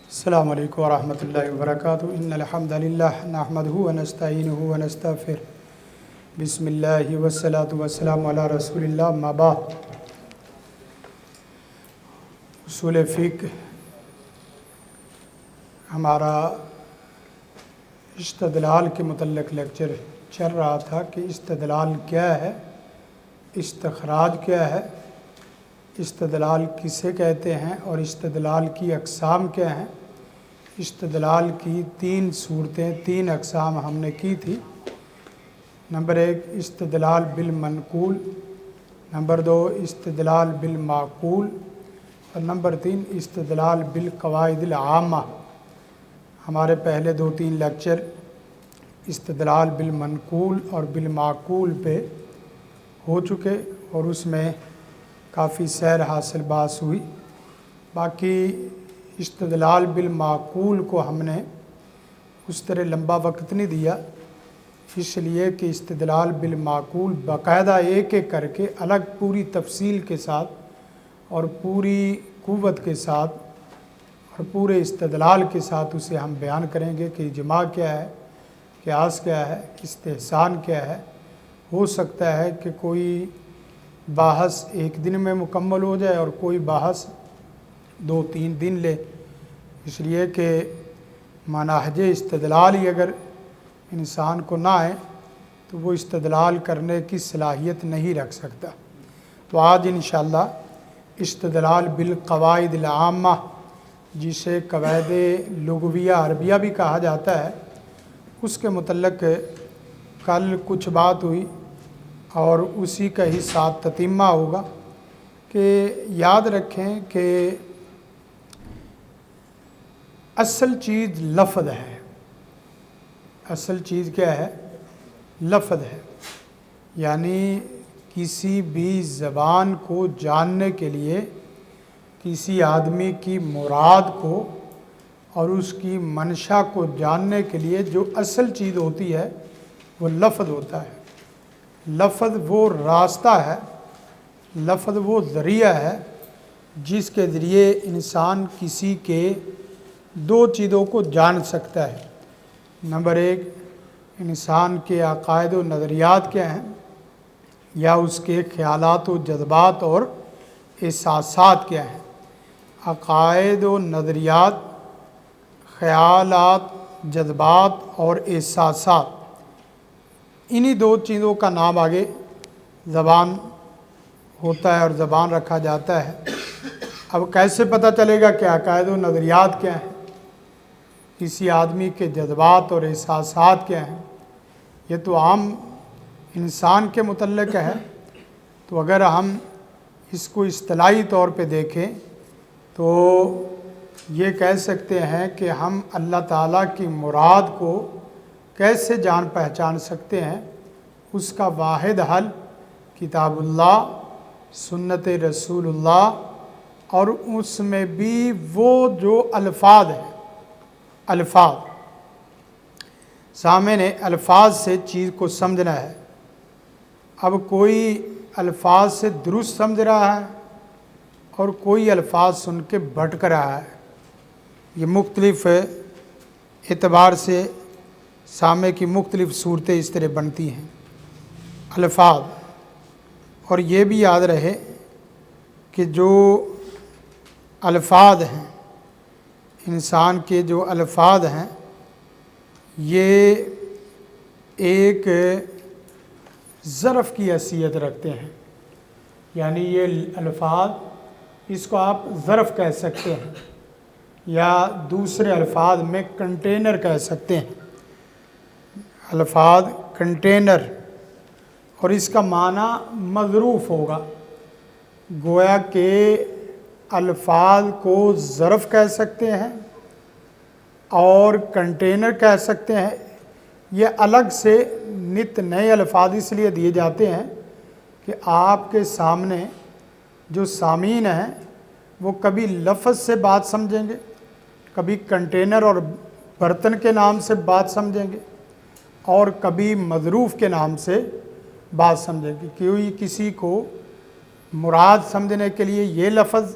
السلام علیکم ورحمۃ اللہ وبرکاتہ ان الحمد للہ نحمدہ ونستعینہ ونستغفرہ بسم اللہ والصلاۃ والسلام علی رسول اللہ اما بعد۔ اصول فقہ ہمارا استدلال کے متعلق لیکچر چل رہا تھا کہ استدلال کیا ہے، استخراج کیا ہے، استدلال کسے کہتے ہیں اور استدلال کی اقسام کیا ہیں۔ استدلال کی 3 صورتیں، 3 اقسام ہم نے کی تھی۔ نمبر 1 استدلال بالمنقول، نمبر 2 استدلال بالمعقول، اور نمبر 3 استدلال بالقواعد العامہ۔ ہمارے پہلے 2-3 لیکچر استدلال بالمنقول اور بالمعقول پہ ہو چکے اور اس میں کافی سیر حاصل باس ہوئی۔ باقی استدلال بالمعقول کو ہم نے اس طرح لمبا وقت نہیں دیا، اس لیے کہ استدلال بالمعقول باقاعدہ ایک ایک کر کے الگ پوری تفصیل کے ساتھ اور پوری قوت کے ساتھ اور پورے استدلال کے ساتھ اسے ہم بیان کریں گے کہ اجماع کیا ہے، قیاس کیا ہے، استحسان کیا ہے۔ ہو سکتا ہے کہ کوئی بحث 1 دن میں مکمل ہو جائے اور کوئی بحث 2-3 دن لے، اس لیے کہ منہج استدلال ہی اگر انسان کو نہ آئے تو وہ استدلال کرنے کی صلاحیت نہیں رکھ سکتا۔ تو آج انشاءاللہ استدلال بالقواعد العامہ، جسے قواعد لغویہ عربیہ بھی کہا جاتا ہے، اس کے متعلق کل کچھ بات ہوئی اور اسی کا ہی ساتھ تتمہ ہوگا کہ یاد رکھیں کہ اصل چیز لفظ ہے۔ اصل چیز کیا ہے؟ لفظ ہے۔ یعنی کسی بھی زبان کو جاننے کے لیے کسی آدمی کی مراد کو اور اس کی منشا کو جاننے کے لیے جو اصل چیز ہوتی ہے وہ لفظ ہوتا ہے۔ لفظ وہ راستہ ہے، لفظ وہ ذریعہ ہے جس کے ذریعے انسان کسی کے 2 چیزوں کو جان سکتا ہے۔ نمبر 1 انسان کے عقائد و نظریات کیا ہیں، یا اس کے خیالات و جذبات اور احساسات کیا ہیں۔ عقائد و نظریات، خیالات، جذبات اور احساسات، انہی 2 چیزوں کا نام آگے زبان ہوتا ہے اور زبان رکھا جاتا ہے۔ اب کیسے پتہ چلے گا کہ عقائد و نظریات کیا ہیں، کسی آدمی کے جذبات اور احساسات کیا ہیں؟ یہ تو عام انسان کے متعلق ہے۔ تو اگر ہم اس کو اصطلاحی طور پہ دیکھیں تو یہ کہہ سکتے ہیں کہ ہم اللہ تعالیٰ کی مراد کو کیسے جان پہچان سکتے ہیں؟ اس کا واحد حل کتاب اللہ، سنت رسول اللہ، اور اس میں بھی وہ جو الفاظ ہیں، الفاظ سامنے الفاظ سے چیز کو سمجھنا ہے۔ اب کوئی الفاظ سے درست سمجھ رہا ہے اور کوئی الفاظ سن کے بھٹک رہا ہے۔ یہ مختلف اعتبار سے سامع کی مختلف صورتیں اس طرح بنتی ہیں۔ الفاظ، اور یہ بھی یاد رہے کہ جو الفاظ ہیں، انسان کے جو الفاظ ہیں، یہ ایک ظرف کی حیثیت رکھتے ہیں۔ یعنی یہ الفاظ، اس کو آپ ظرف کہہ سکتے ہیں یا دوسرے الفاظ میں کنٹینر کہہ سکتے ہیں۔ الفاظ کنٹینر، اور اس کا معنی مظروف ہوگا۔ گویا کہ الفاظ کو ظرف کہہ سکتے ہیں اور کنٹینر کہہ سکتے ہیں۔ یہ الگ سے نت نئے الفاظ اس لیے دیے جاتے ہیں کہ آپ کے سامنے جو سامعین ہیں وہ کبھی لفظ سے بات سمجھیں گے، کبھی کنٹینر اور برتن کے نام سے بات سمجھیں گے، اور کبھی مظروف کے نام سے بات سمجھیں گے۔ کوئی کسی کو مراد سمجھنے کے لیے یہ لفظ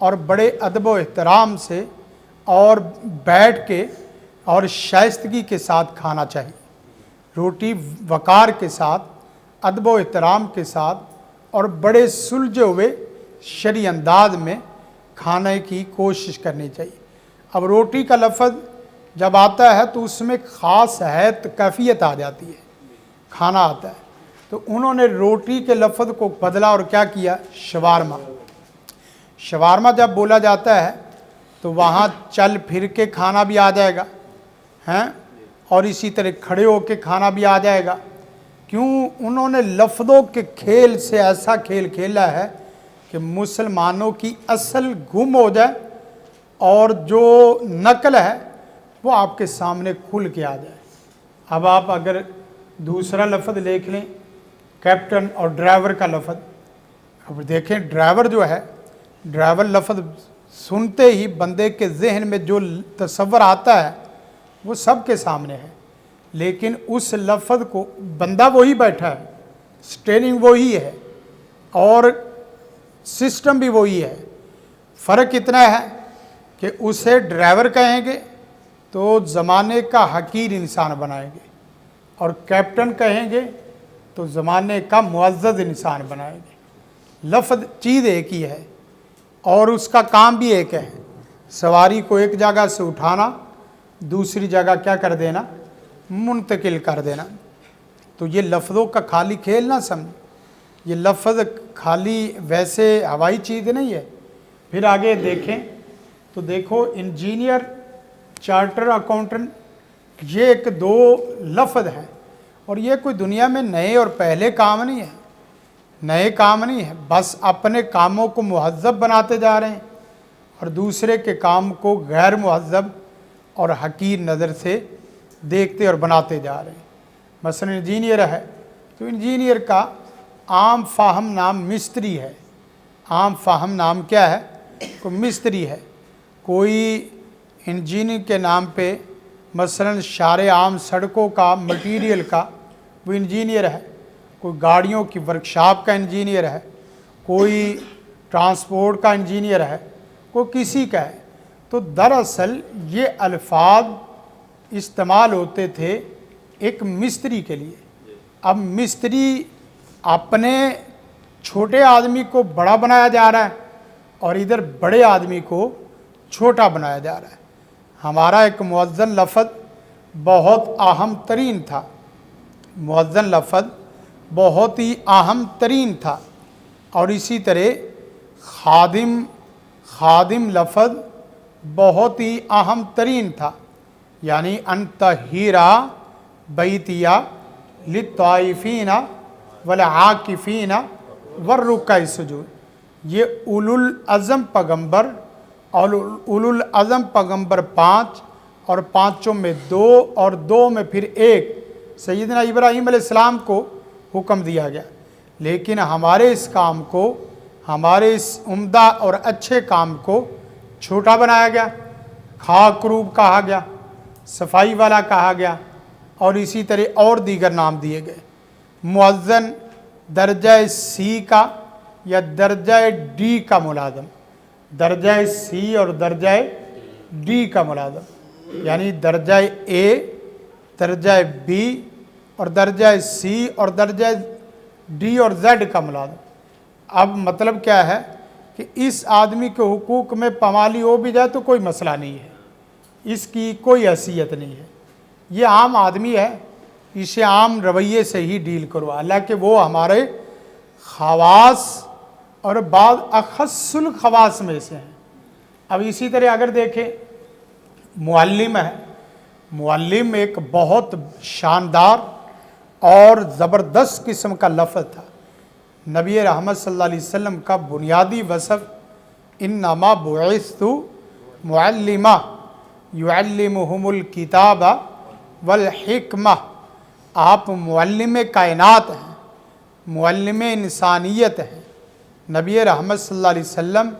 اور بڑے ادب و احترام سے اور بیٹھ کے اور شائستگی کے ساتھ کھانا چاہیے۔ روٹی وقار کے ساتھ، ادب و احترام کے ساتھ اور بڑے سلجھے ہوئے شرعی انداز میں کھانے کی کوشش کرنی چاہیے۔ اب روٹی کا لفظ جب آتا ہے تو اس میں خاص حیت کیفیت آ جاتی ہے، کھانا آتا ہے، تو انہوں نے روٹی کے لفظ کو بدلا اور کیا کیا؟ شوارما۔ شوارما جب بولا جاتا ہے تو وہاں چل پھر کے کھانا بھی آ جائے گا ہیں، اور اسی طرح کھڑے ہو کے کھانا بھی آ جائے گا۔ کیوں؟ انہوں نے لفظوں کے کھیل سے ایسا کھیل کھیلا ہے کہ مسلمانوں کی اصل گم ہو جائے اور جو نقل ہے وہ آپ کے سامنے کھل کے آ جائے۔ اب آپ اگر دوسرا لفظ دیکھ لیں، کیپٹن اور ڈرائیور کا لفظ، اب دیکھیں ڈرائیور جو ہے، ڈرائیور لفظ سنتے ہی بندے کے ذہن میں جو تصور آتا ہے وہ سب کے سامنے ہے، لیکن اس لفظ کو بندہ وہی بیٹھا ہے، سٹیئرنگ وہی ہے اور سسٹم بھی وہی ہے۔ فرق اتنا ہے کہ اسے ڈرائیور کہیں گے تو زمانے کا حقیر انسان بنائیں گے، اور کیپٹن کہیں گے تو زمانے کا معزز انسان بنائیں گے۔ لفظ چیز ایک ہی ہے اور اس کا کام بھی ایک ہے، سواری کو ایک جگہ سے اٹھانا، دوسری جگہ کیا کر دینا؟ منتقل کر دینا۔ تو یہ لفظوں کا خالی کھیل نہ سمجھ، یہ لفظ خالی ویسے ہوائی چیز نہیں ہے۔ پھر آگے دیکھیں تو دیکھو انجینئر، چارٹر اکاؤنٹنٹ، یہ ایک دو لفظ ہیں، اور یہ کوئی دنیا میں نئے اور پہلے کام نہیں ہے، نئے کام نہیں ہے، بس اپنے کاموں کو مہذب بناتے جا رہے ہیں اور دوسرے کے کام کو غیر مہذب اور حقیر نظر سے دیکھتے اور بناتے جا رہے ہیں۔ مثلا انجینئر ہے تو انجینئر کا عام فاہم نام مستری ہے، عام فاہم نام کیا ہے؟ کوئی مستری ہے۔ کوئی انجینئر کے نام پہ مثلا شارع عام سڑکوں کا مٹیریل کا وہ انجینئر ہے، کوئی گاڑیوں کی ورکشاپ کا انجینئر ہے، کوئی ٹرانسپورٹ کا انجینئر ہے، کوئی کسی کا ہے۔ تو دراصل یہ الفاظ استعمال ہوتے تھے ایک مستری کے لیے۔ اب مستری اپنے چھوٹے آدمی کو بڑا بنایا جا رہا ہے اور ادھر بڑے آدمی کو چھوٹا بنایا جا رہا ہے۔ ہمارا ایک مؤذن لفظ بہت اہم ترین تھا، مؤذن لفظ بہت ہی اہم ترین تھا، اور اسی طرح خادم لفظ بہت ہی اہم ترین تھا، یعنی انتہیرا بیتیا للطائفین والعاکفین والرکع السجود۔ یہ اولو العزم پیغمبر اور اولو العزم پیغمبر 5 اور 5 میں 2 اور 2 میں پھر 1 سیدنا ابراہیم علیہ السلام کو حکم دیا گیا، لیکن ہمارے اس کام کو، ہمارے اس عمدہ اور اچھے کام کو چھوٹا بنایا گیا، خاکروب کہا گیا، صفائی والا کہا گیا، اور اسی طرح اور دیگر نام دیے گئے۔ مؤذن درجہ سی کا یا درجہ ڈی کا ملازم، درجہ سی اور درجہ ڈی کا ملازم، یعنی درجہ اے، درجہ بی اور درجہ سی اور درجہ ڈی اور زیڈ کا ملازم۔ اب مطلب کیا ہے کہ اس آدمی کے حقوق میں پامالی ہو بھی جائے تو کوئی مسئلہ نہیں ہے، اس کی کوئی حیثیت نہیں ہے، یہ عام آدمی ہے، اسے عام رویے سے ہی ڈیل کرو، حالانکہ وہ ہمارے خواص اور بعض اخص الخواص میں سے ہیں۔ اب اسی طرح اگر دیکھیں معلم ہے، معلم ایک بہت شاندار اور زبردست قسم کا لفظ تھا۔ نبی رحمت صلی اللہ علیہ وسلم کا بنیادی وصف انما بعثت معلما یعلمہم الکتاب والحکمہ، آپ معلم کائنات ہیں، معلم انسانیت ہیں۔ نبی رحمت صلی اللہ علیہ وسلم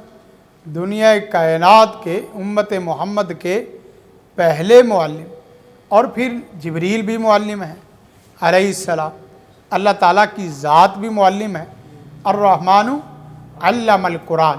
دنیا کائنات کے، امت محمد کے پہلے معلم، اور پھر جبریل بھی معلم ہیں علیہ السلام، اللہ تعالیٰ کی ذات بھی معلم ہے۔ الرحمن علم القرآن،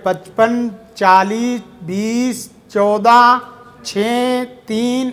55, 40, 20, 14, 6, 3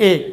1।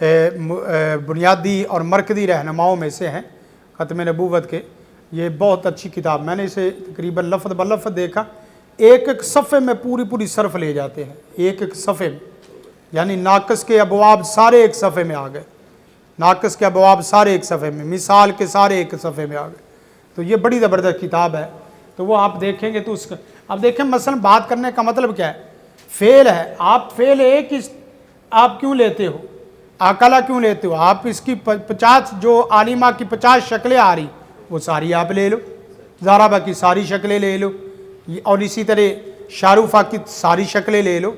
بنیادی اور مرکزی رہنماؤں میں سے ہیں ختم نبوت کے۔ یہ بہت اچھی کتاب، میں نے اسے تقریباً لفظ بلفظ دیکھا، ایک ایک صفحے میں پوری صرف لے جاتے ہیں، ایک ایک صفحے میں، یعنی ناقص کے ابواب سارے ایک صفحے میں آ گئے، ناقص کے ابواب سارے ایک صفحے میں، مثال کے سارے ایک صفحے میں آ گئے۔ تو یہ بڑی زبردست کتاب ہے، تو وہ آپ دیکھیں گے تو اس کا اب دیکھیں مثلا بات کرنے کا مطلب کیا ہے، فعل ہے، آپ فعل ایک آپ کیوں لیتے ہو، اکلا کیوں لیتے ہو، آپ اس کی 50 جو عالمہ کی 50 شکلیں آ رہی وہ ساری آپ لے لو، ضربہ کی ساری شکلیں لے لو، اور اسی طرح شاروفہ کی ساری شکلیں لے لو،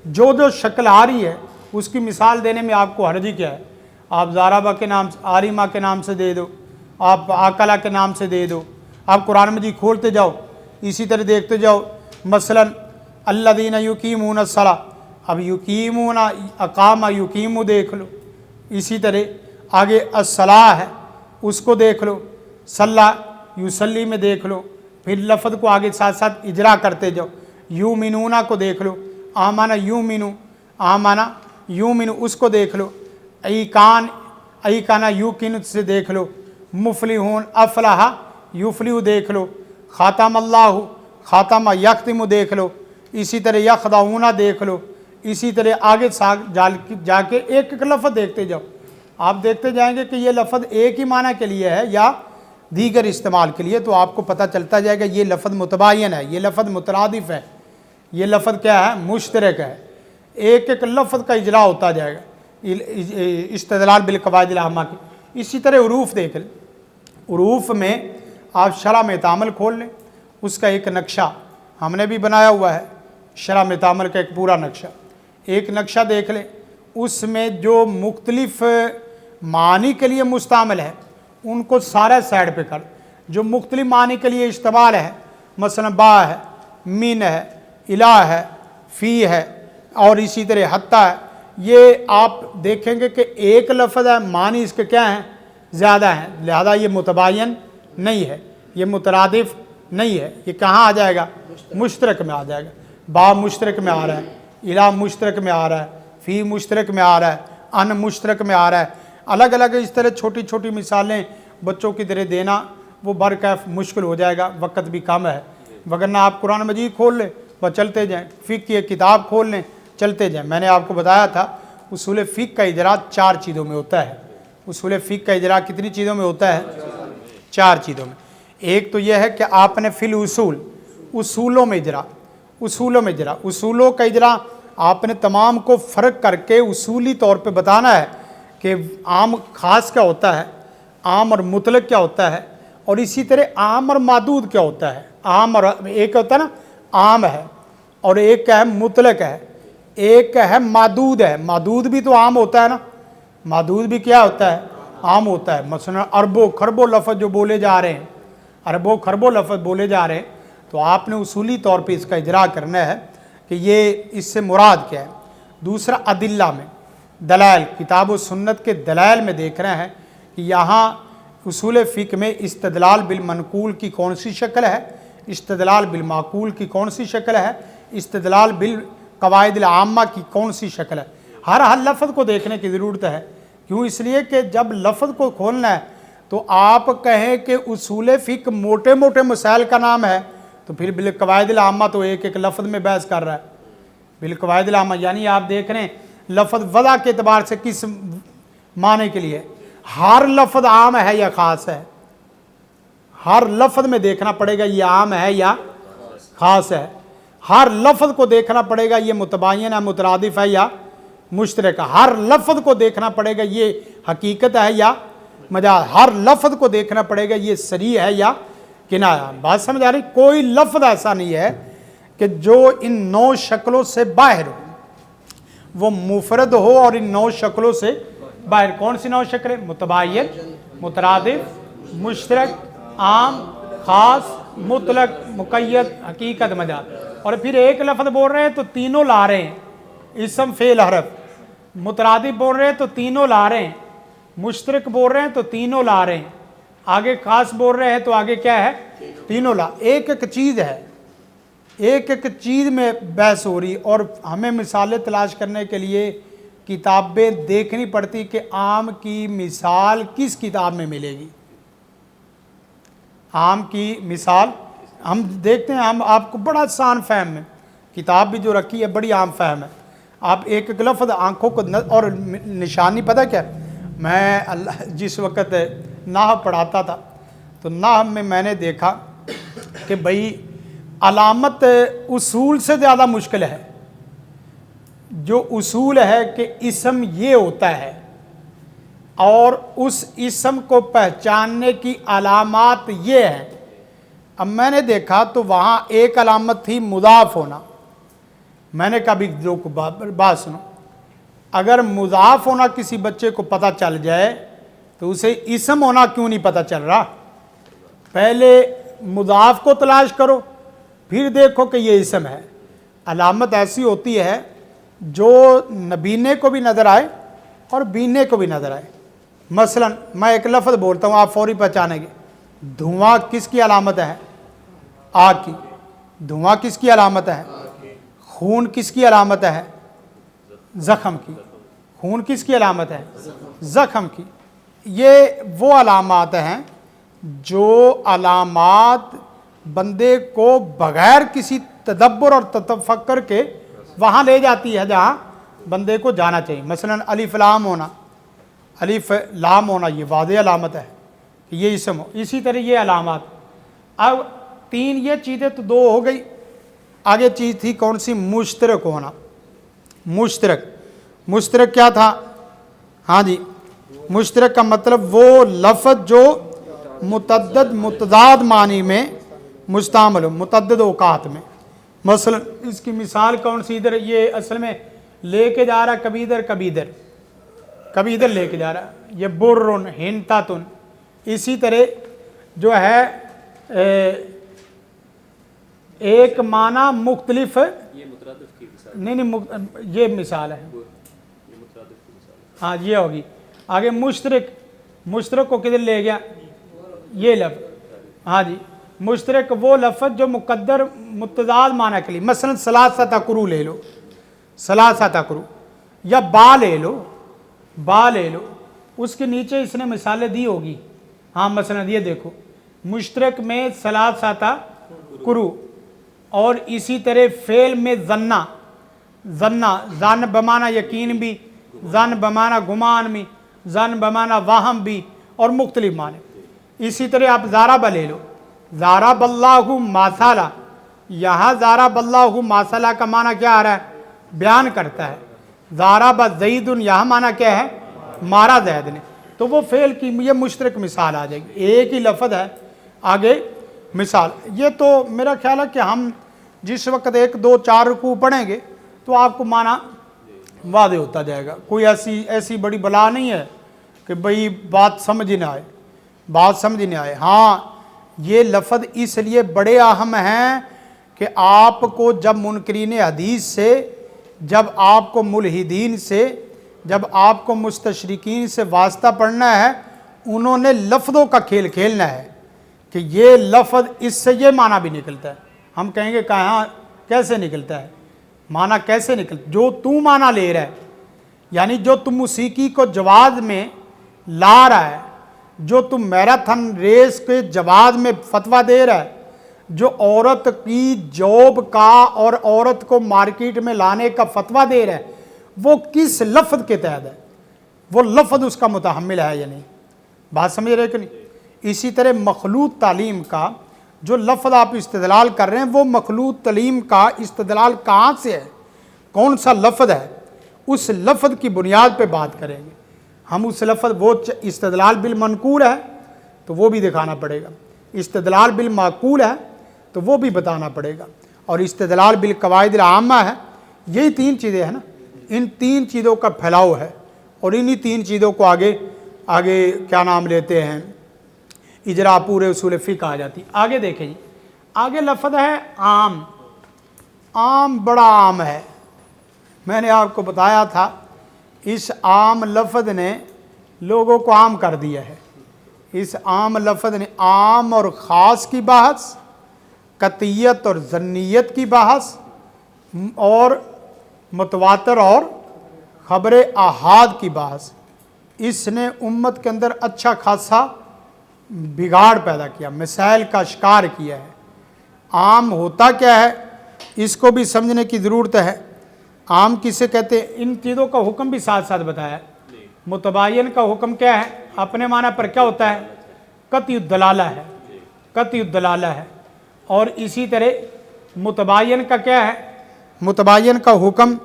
جو شکل آ رہی ہے اس کی مثال دینے میں آپ کو حرج کیا ہے، آپ ضربہ کے نام سے، عالمہ کے نام سے دے دو، آپ اکلا کے نام سے دے دو، آپ قرآن مجید کھولتے جاؤ، اسی طرح دیکھتے جاؤ، مثلا الذین یقیمون الصلاۃ، اب یقیمون اقام یقیم دیکھ لو، اسی طرح آگے الصلاۃ ہے اس کو دیکھ لو، صلی یصلی میں دیکھ لو، پھر لفظ کو آگے ساتھ ساتھ اجرا کرتے جاؤ، یومنون کو دیکھ لو، آمن یومنو، آمن یومنو اس کو دیکھ لو، ایکان یوقن سے دیکھ لو، مفلحون افلح یفلح دیکھ لو، خاتم اللہ خاتم یختم دیکھ لو، اسی طرح یخدعون دیکھ لو، اسی طرح آگے جا کے ایک ایک لفظ دیکھتے جاؤ، آپ دیکھتے جائیں گے کہ یہ لفظ ایک ہی معنی کے لیے ہے یا دیگر استعمال کے لیے، تو آپ کو پتہ چلتا جائے گا یہ لفظ متباین ہے، یہ لفظ مترادف ہے، یہ لفظ کیا ہے، مشترک ہے، ایک ایک لفظ کا اجرا ہوتا جائے گا استدلال بالقواعد العامہ کی۔ اسی طرح حروف دیکھ لیں، حروف میں آپ شرح میں تعامل کھول لیں، اس کا ایک نقشہ ہم نے بھی بنایا ہوا ہے، شرح میں تعامل کا ایک پورا نقشہ، ایک نقشہ دیکھ لیں، اس میں جو مختلف معنی کے لیے مستعمل ہے ان کو سارا سائڈ پہ کر، جو مختلف معنی کے لیے استعمال ہے، مثلا با ہے، من ہے، الہ ہے، فی ہے، اور اسی طرح حتی ہے، یہ آپ دیکھیں گے کہ ایک لفظ ہے، معنی اس کے کیا ہیں، زیادہ ہیں، لہذا یہ متباین نہیں ہے، یہ مترادف نہیں ہے، یہ کہاں آ جائے گا، مشترک میں آ جائے گا، با مشترک میں آ رہا ہے، الہ مشترک میں آ رہا ہے، فی مشترک میں آ رہا ہے، ان مشترک میں آ رہا ہے، الگ الگ اس طرح چھوٹی چھوٹی مثالیں بچوں کی طرح دینا وہ برکیف مشکل ہو جائے گا، وقت بھی کم ہے، وگرنہ آپ قرآن مجید کھول لیں بس چلتے جائیں، فقہ کی کتاب کھول لیں چلتے جائیں۔ میں نے آپ کو بتایا تھا اصول فقہ کا اجرا 4 چیزوں میں ہوتا ہے، اصول فقہ کا اجرا کتنی چیزوں میں ہوتا ہے، 4 چیزوں میں۔ ایک تو یہ ہے کہ آپ نے فی الاصول، اصولوں میں اجرا، اصولوں کا اجرا آپ نے تمام کو فرق کر کے اصولی طور پہ بتانا ہے کہ عام خاص کیا ہوتا ہے، عام اور مطلق کیا ہوتا ہے، اور اسی طرح عام اور محدود کیا ہوتا ہے، عام اور ایک ہوتا ہے نا عام ہے، اور ایک کیا ہے مطلق ہے، ایک ہے محدود ہے، محدود بھی تو عام ہوتا ہے نا، محدود بھی کیا ہوتا ہے، عام ہوتا ہے، مثلا اربوں خربوں لفظ جو بولے جا رہے ہیں، اربوں خربوں لفظ بولے جا رہے ہیں، تو آپ نے اصولی طور پہ اس کا اجرا کرنا ہے کہ یہ اس سے مراد کیا ہے۔ دوسرا ادلہ میں، دلائل، کتاب و سنت کے دلائل میں دیکھ رہے ہیں کہ یہاں اصول فقہ میں استدلال بالمنقول کی کون سی شکل ہے، استدلال بالمعقول کی کون سی شکل ہے، استدلال بالقواعد العامہ کی کون سی شکل ہے، ہر لفظ کو دیکھنے کی ضرورت ہے، کیوں، اس لیے کہ جب لفظ کو کھولنا ہے تو آپ کہیں کہ اصول فقہ موٹے موٹے مسائل کا نام ہے، تو پھر بالقواعد العامہ تو ایک ایک لفظ میں بحث کر رہا ہے، بالقواعد العامہ یعنی آپ دیکھ رہے ہیں لفظ وضع کے اعتبار سے کس معنی کے لیے، ہر لفظ عام ہے یا خاص ہے، ہر لفظ میں دیکھنا پڑے گا یہ عام ہے یا خاص ہے، ہر لفظ کو دیکھنا پڑے گا یہ متباین ہے، مترادف ہے یا مشترک ہے، ہر لفظ کو دیکھنا پڑے گا یہ حقیقت ہے یا مجاز، ہر لفظ کو دیکھنا پڑے گا یہ صریح ہے یا کنایہ۔ بات سمجھ آ رہی، کوئی لفظ ایسا نہیں ہے کہ جو ان 9 شکلوں سے باہر ہو، وہ مفرد ہو اور ان 9 شکلوں سے باہر۔ کون سی 9 شکلیں؟ متباین، مترادف، مشترک، عام، خاص، مطلق، مقید، حقیقت، مجاز۔ اور پھر ایک لفظ بول رہے ہیں تو تینوں لا رہے ہیں، اسم فعل حرف، مترادف بول رہے ہیں تو تینوں لا رہے ہیں، مشترک بول رہے ہیں تو تینوں لا رہے ہیں، آگے خاص بول رہے ہیں تو آگے کیا ہے، تینوں لا، ایک ایک چیز ہے، ایک ایک چیز میں بحث ہو رہی، اور ہمیں مثالیں تلاش کرنے کے لیے کتابیں دیکھنی پڑتی کہ عام کی مثال کس کتاب میں ملے گی. عام کی مثال ہم دیکھتے ہیں، ہم آپ کو بڑا آسان فہم ہے، کتاب بھی جو رکھی ہے بڑی عام فہم ہے. آپ ایک ایک لفظ آنکھوں کو اور نشانی پتہ کیا، میں جس وقت نحو پڑھاتا تھا تو نحو میں نے دیکھا کہ بھئی علامت اصول سے زیادہ مشکل ہے. جو اصول ہے کہ اسم یہ ہوتا ہے اور اس اسم کو پہچاننے کی علامات یہ ہیں. اب میں نے دیکھا تو وہاں ایک علامت تھی مضاف ہونا. میں نے کہا بھی جو بات سنو، اگر مضاف ہونا کسی بچے کو پتہ چل جائے تو اسے اسم ہونا کیوں نہیں پتہ چل رہا؟ پہلے مضاف کو تلاش کرو پھر دیکھو کہ یہ اسم ہے. علامت ایسی ہوتی ہے جو نبینے کو بھی نظر آئے اور بینے کو بھی نظر آئے. مثلا میں ایک لفظ بولتا ہوں، آپ فوری پہچانیں گے. دھواں کس کی علامت ہے؟ آگ کی. دھواں کس کی علامت ہے؟ خون کس کی علامت ہے؟ زخم کی. خون کس کی علامت ہے؟ زخم کی. یہ وہ علامات ہیں جو علامات بندے کو بغیر کسی تدبر اور تفکر کے وہاں لے جاتی ہے جہاں بندے کو جانا چاہیے. مثلا الف لام ہونا، الف لام ہونا یہ واضح علامت ہے کہ یہ اسم ہو. اسی طرح یہ علامات. اب تین یہ چیزیں تو دو ہو گئی. آگے چیز تھی کون سی؟ مشترک ہونا. مشترک، مشترک کیا تھا؟ ہاں جی، مشترک کا مطلب وہ لفظ جو متعدد متضاد معنی میں مستعمل ہو، متعدد اوقات میں. مثلا اس کی مثال کون سی؟ ادھر یہ اصل میں لے کے جا رہا کبھی ادھر کبھی ادھر، کبھی ادھر لے کے جا رہا. یہ برن ہنتاتن. اسی طرح جو ہے ایک معنی مختلف، نہیں یہ مثال ہے. ہاں یہ ہوگی. آگے مشترک، مشترک کو کدھر لے گیا؟ یہ لفظ. ہاں جی، مشترک وہ لفظ جو مقدر متضاد معنی کے لیے. مثلا ثلاثۃ قرو لے لو، ثلاثۃ قرو، یا با لے لو، با لے لو. اس کے نیچے اس نے مثالیں دی ہوگی. ہاں مثلا یہ دیکھو، مشترک میں ثلاثۃ قرو، اور اسی طرح فعل میں ظنہ، ظنہ، ظن بمعنی یقین بھی، ظن بمعنی گمان بھی، ظن بمعنی وہم بھی، اور مختلف معنی. اسی طرح آپ ضرب لے لو، ضرب اللہ مثلا. یہاں ضرب اللہ مثلا کا معنی کیا آ رہا ہے؟ بیان کرتا ہے. ضرب زید، یہاں معنی کیا ہے؟ مارا زید نے. تو وہ فعل کی یہ مشترک مثال آ جائے گی. ایک ہی لفظ ہے، آگے مثال. یہ تو میرا خیال ہے کہ ہم جس وقت 1 2 4 رکوع پڑھیں گے تو آپ کو معنی واضح ہوتا جائے گا. کوئی ایسی بڑی بلا نہیں ہے کہ بھئی بات سمجھ نہ آئے، بات سمجھ نہ آئے. ہاں یہ لفظ اس لیے بڑے اہم ہیں کہ آپ کو جب منکرین حدیث سے، جب آپ کو ملحدین سے، جب آپ کو مستشرقین سے واسطہ پڑھنا ہے، انہوں نے لفظوں کا کھیل کھیلنا ہے کہ یہ لفظ اس سے یہ معنی بھی نکلتا ہے. ہم کہیں گے کہاں کیسے نکلتا ہے؟ معنی کیسے نکلتا؟ جو تو معنی لے رہا ہے، یعنی جو تم موسیقی کو جواز میں لا رہا ہے، جو تم میراتھن ریس کے جواز میں فتویٰ دے رہا ہے، جو عورت کی جاب کا اور عورت کو مارکیٹ میں لانے کا فتویٰ دے رہا ہے، وہ کس لفظ کے تحت ہے؟ وہ لفظ اس کا متحمل ہے یا نہیں؟ بات سمجھ رہے کہ نہیں؟ اسی طرح مخلوط تعلیم کا جو لفظ آپ استدلال کر رہے ہیں، وہ مخلوط تعلیم کا استدلال کہاں سے ہے؟ کون سا لفظ ہے؟ اس لفظ کی بنیاد پہ بات کریں گے ہم. اس لفظ وہ استدلال بالمنقول ہے تو وہ بھی دکھانا پڑے گا، استدلال بالمعقول ہے تو وہ بھی بتانا پڑے گا، اور استدلال بالقواعد العامہ ہے. یہی 3 چیزیں ہیں نا. ان 3 چیزوں کا پھیلاؤ ہے، اور انہی 3 چیزوں کو آگے کیا نام لیتے ہیں، اجرا پورے اصول فقہ آ جاتی. آگے دیکھیں جی، آگے لفظ ہے عام. عام بڑا عام ہے. میں نے آپ کو بتایا تھا اس عام لفظ نے لوگوں کو عام کر دیا ہے. اس عام لفظ نے عام اور خاص کی بحث، قطعیت اور ظنیت کی بحث، اور متواتر اور خبر احاد کی بحث، اس نے امت کے اندر اچھا خاصا بگاڑ پیدا کیا، مسائل کا شکار کیا ہے۔ عام ہوتا کیا ہے اس کو بھی سمجھنے کی ضرورت ہے۔ عام کسے کہتے ہیں؟ ان چیزوں کا حکم بھی ساتھ ساتھ بتایا۔ متباین کا حکم کیا ہے؟ اپنے معنی پر کیا ہوتا ہے؟ قطعی الدلالہ ہے، قطعی الدلالہ ہے۔ اور اسی طرح متباین کا کیا ہے؟ متباین کا حکم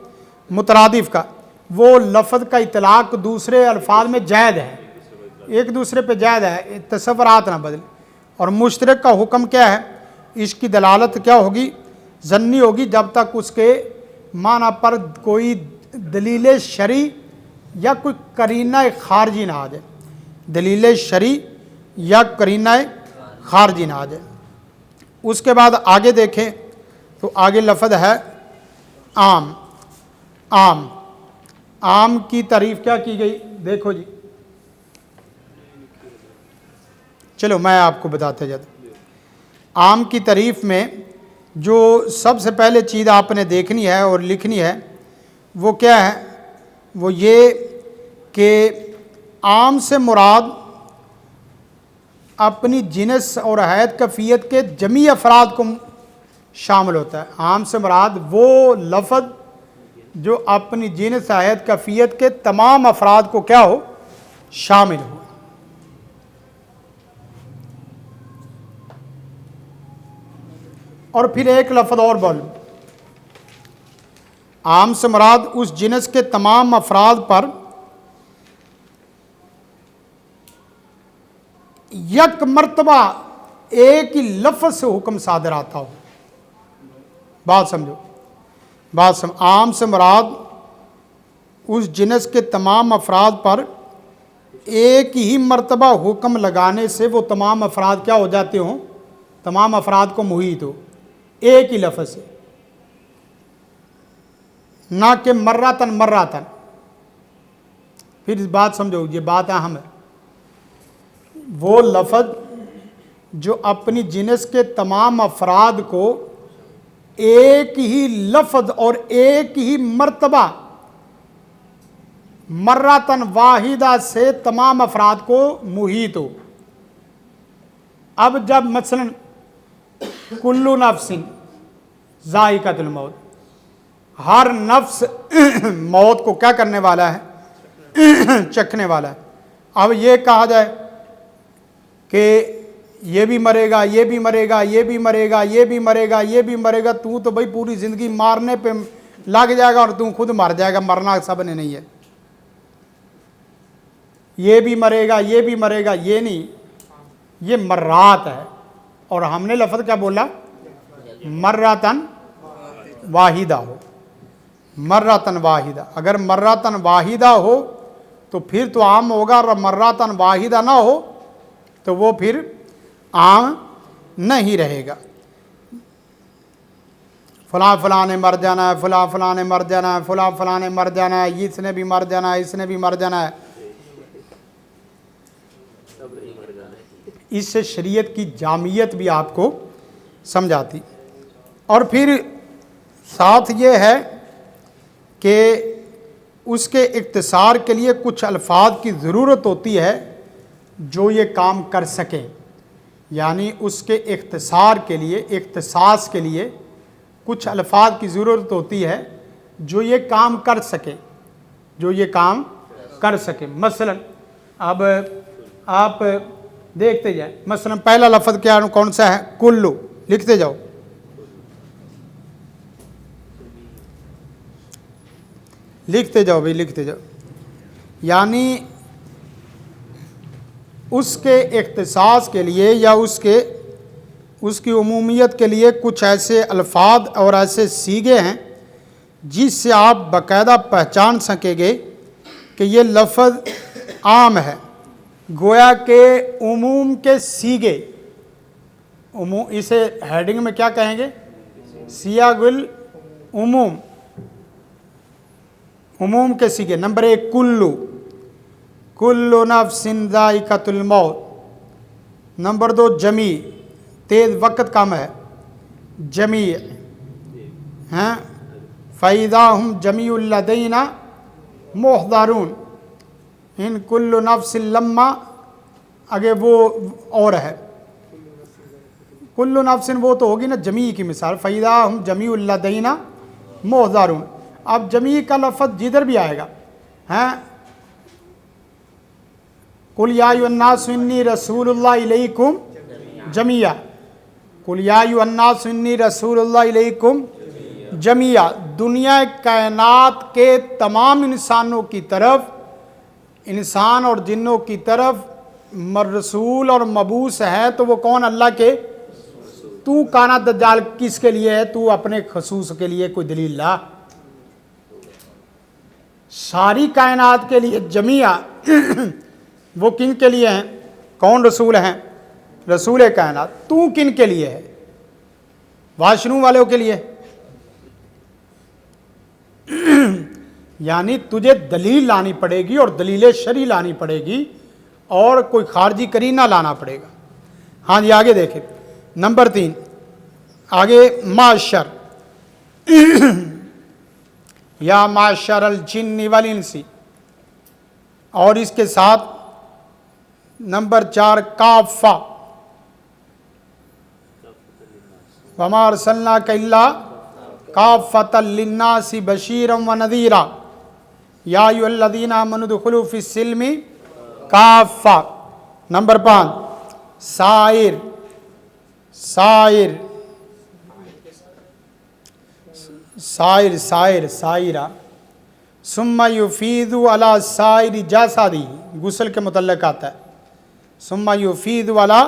مترادف کا، وہ لفظ کا اطلاق دوسرے الفاظ میں جائز ہے، ایک دوسرے پہ جائز ہے، تصورات نہ بدل۔ اور مشترک کا حکم کیا ہے؟ اس کی دلالت کیا ہوگی؟ ظنی ہوگی، جب تک اس کے معنی پر کوئی دلیل شرعی یا کوئی قرینہ خارجی نہ آ جائے، دلیل شرعی یا قرینہ خارجی نہ آ جائے۔ اس کے بعد آگے دیکھیں تو آگے لفظ ہے عام۔ عام، عام کی تعریف کیا کی گئی؟ دیکھو جی، چلو میں آپ کو بتاتے جاتا ہوں۔ عام کی تعریف میں جو سب سے پہلے چیز آپ نے دیکھنی ہے اور لکھنی ہے وہ کیا ہے؟ وہ یہ کہ عام سے مراد اپنی جنس اور حیت کیفیت کے جمیع افراد کو شامل ہوتا ہے۔ عام سے مراد وہ لفظ جو اپنی جنس حیت کیفیت کے تمام افراد کو کیا ہو؟ شامل ہو۔ اور پھر ایک لفظ اور بولوں، عام سے مراد اس جنس کے تمام افراد پر یک مرتبہ ایک ہی لفظ سے حکم صادر آتا ہو۔ بات سمجھو، بات سمجھو، عام سے مراد اس جنس کے تمام افراد پر ایک ہی مرتبہ حکم لگانے سے وہ تمام افراد کیا ہو جاتے ہوں؟ تمام افراد کو محیط ہو، ایک ہی لفظ سے، نہ کہ مراتن مراتن۔ پھر اس بات سمجھو، یہ بات اہم ہے۔ وہ لفظ جو اپنی جنس کے تمام افراد کو ایک ہی لفظ اور ایک ہی مرتبہ مراتن واحدہ سے تمام افراد کو محیط ہو۔ اب جب مثلا کلو نفس ذائقۃ الموت، ہر نفس موت کو کیا کرنے والا ہے؟ چکھنے والا ہے۔ اب یہ کہا جائے کہ یہ بھی مرے گا، یہ بھی مرے گا، یہ بھی مرے گا، یہ بھی مرے گا، یہ بھی مرے گا، تو بھائی پوری زندگی مارنے پہ لگ جائے گا اور تو خود مر جائے گا۔ مرنا سب نے نہیں ہے، یہ بھی مرے گا، یہ بھی مرے گا، یہ نہیں، یہ مرات ہے۔ اور ہم نے لفظ کیا بولا؟ مراتن واحدہ ہو، مراتن واحدہ۔ اگر مراتن واحدہ ہو تو پھر تو عام ہوگا، اور مراتن واحدہ نہ ہو تو وہ پھر عام نہیں رہے گا۔ فلاں فلاں نے مر جانا ہے، فلاں فلاں نے مر جانا ہے، فلاں فلاں نے مر جانا ہے، اس نے بھی مر جانا ہے، اس نے بھی مر جانا ہے۔ اس سے شریعت کی جامعیت بھی آپ کو سمجھاتی۔ اور پھر ساتھ یہ ہے کہ اس کے اختصار کے لیے کچھ الفاظ کی ضرورت ہوتی ہے جو یہ کام کر سکیں، یعنی اس کے اختصار کے لیے، اختصاص کے لیے کچھ الفاظ کی ضرورت ہوتی ہے جو یہ کام کر سکیں، جو یہ کام کر سکیں۔ مثلا اب آپ دیکھتے جائیں، مثلا پہلا لفظ کیا کون سا ہے؟ کلو، لکھتے جاؤ، لکھتے جاؤ بھائی، لکھتے جاؤ۔ یعنی اس کے اختصاص کے لیے یا اس کی عمومیت کے لیے کچھ ایسے الفاظ اور ایسے صیغے ہیں جس سے آپ باقاعدہ پہچان سکیں گے کہ یہ لفظ عام ہے۔ گویا کہ عموم کے صیغے، اسے ہیڈنگ میں کیا کہیں گے؟ سیاغ العموم، عموم کے صیغے۔ نمبر 1 کلو، کلو نفس ذائقۃ الموت۔ نمبر 2 جمیع، تیز وقت کم ہے، جمیع ہیں، فَإِذَا هُمْ جَمِيعٌ لَدَيْنَا محضرون ان کل نفس لما، آگے وہ اور ہے کل نفس، وہ تو ہوگی نا جمیع کی مثال، فَإِذَا هُمْ جَمِيعٌ لَدَيْنَا مُحْضَرُونَ۔ اب جمیع کا لفظ جدھر بھی آئے گا ہیں، قُلْ يَا أَيُّهَا النَّاسُ إِنِّي رَسُولُ اللَّهِ إِلَيْكُمْ جَمِيعًا، قُلْ يَا أَيُّهَا النَّاسُ إِنِّي رَسُولُ اللَّهِ إِلَيْكُمْ جَمِيعًا، دنیا کائنات کے تمام انسانوں کی طرف، انسان اور جنوں کی طرف رسول اور مبعوث ہے، تو وہ کون؟ اللہ کے۔ تو کانا دجال کس کے لیے ہے؟ تو اپنے خصوص کے لیے کوئی دلیل لا۔ ساری کائنات کے لیے جمیع، وہ کن کے لیے ہیں؟ کون رسول ہیں؟ رسول کائنات۔ تو کن کے لیے ہے؟ واشنو والوں کے لیے۔ یعنی تجھے دلیل لانی پڑے گی، اور دلیل شرعی لانی پڑے گی، اور کوئی خارجی قرینہ لانا پڑے گا۔ ہاں جی آگے دیکھیں، نمبر 3 آگے، معاشر یا معاشر الجن والانس، اور اس کے ساتھ نمبر 4 کافہ، وما ارسلناک الا کافۃ للناس بشیرا ونذیرا یا ایھا الذین آمنوا ادخلوا فی السلم کافہ۔ نمبر 5 سائر، سائرہ، ثم یفید علی سائر جسدہ، غسل کے متعلق آتا ہے، ثم یفید علی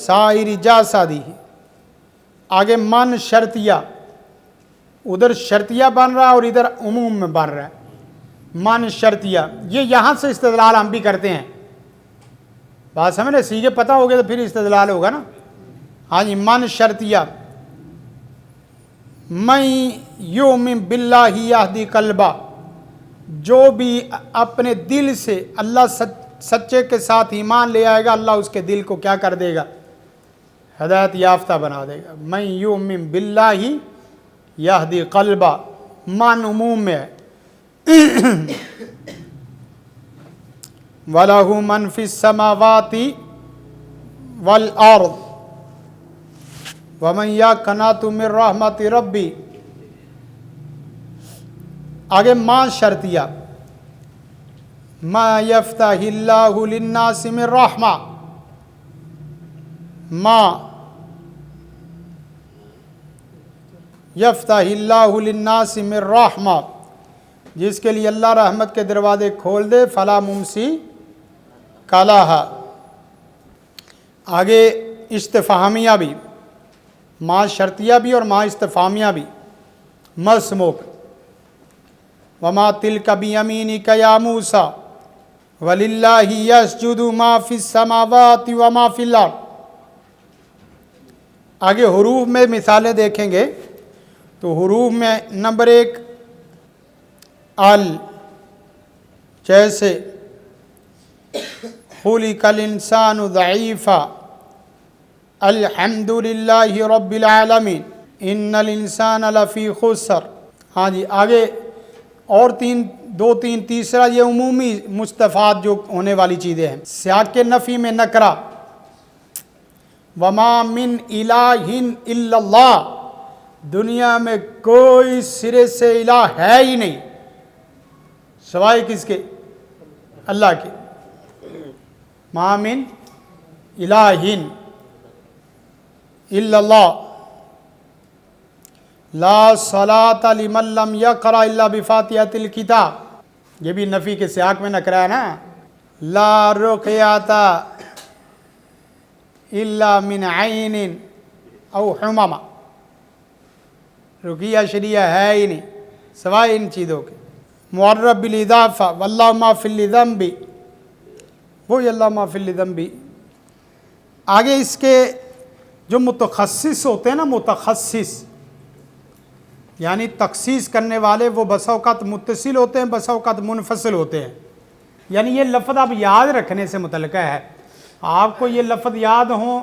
سائر جسدہ۔ آگے من شرطیہ، ادھر شرطیہ بن رہا ہے اور ادھر عموم میں بن رہا ہے۔ من شرطیہ، یہ یہاں سے استدلال ہم بھی کرتے ہیں، بات سمجھے، سیگے پتہ ہو گیا تو پھر استدلال ہوگا نا۔ ہاں جی، من شرطیہ، من یؤمن باللہ یہدی قلبہ، جو بھی اپنے دل سے اللہ سچے کے ساتھ ایمان لے آئے گا، اللہ اس کے دل کو کیا کر دے گا؟ ہدایت یافتہ بنا دے گا۔ من یؤمن باللہ یہدی قلبہ، من عموم میں ہے۔ وَلَهُ مَنْ فِي السَّمَاوَاتِ وَالْأَرْضِ وَمَنْ يَقْنَطُ مِنْ رَحْمَةِ رَبِّهِ۔ آگے ما شرطیہ، ما يفتح اللہ للناس من رحمہ، ما یفتح اللہ للناس من رحمہ، جس کے لیے اللہ رحمت کے دروازے کھول دے، فلا ممسک لہا۔ آگے استفہامیہ بھی، ما شرطیہ بھی اور ما استفہامیہ بھی، مسموک، وما تلک بیمینک یا موسیٰ وللہ یسجد ما فی السماوات وما فی الارض۔ آگے حروف میں مثالیں دیکھیں گے تو حروف میں نمبر 1 ال، جیسے خلق الانسان ضعیفا، الحمد للہ رب العالمین، ان الانسان لفی خسر۔ ہاں جی آگے اور 2-3 تیسرا، یہ عمومی مستفاد جو ہونے والی چیزیں ہیں۔ سیاق کے نفی میں نکرہ، وما من الہ الا اللہ، دنیا میں کوئی سرے سے الہ ہے ہی نہیں سوائے کس کے؟ اللہ کے۔ ما من الہ الا اللہ، لا صلاۃ لمن لم یقرأ الا بفاتحۃ الکتاب، یہ بھی نفی کے سیاق میں نکرا ہے نا۔ لا رقیۃ الا من عین او حمامہ، رقیہ شریعہ ہے ہی نہیں سوائے ان چیزوں کے۔ معرب بالاضافہ، واللہ ما فی الذنب، وہی اللہ ما فی الذنب۔ آگے اس کے جو متخصص ہوتے ہیں نا، متخصص یعنی تخصیص کرنے والے، وہ بسا اوقات متصل ہوتے ہیں، بسا اوقات منفصل ہوتے ہیں۔ یعنی یہ لفظ آپ یاد رکھنے سے متعلقہ ہے، آپ کو یہ لفظ یاد ہوں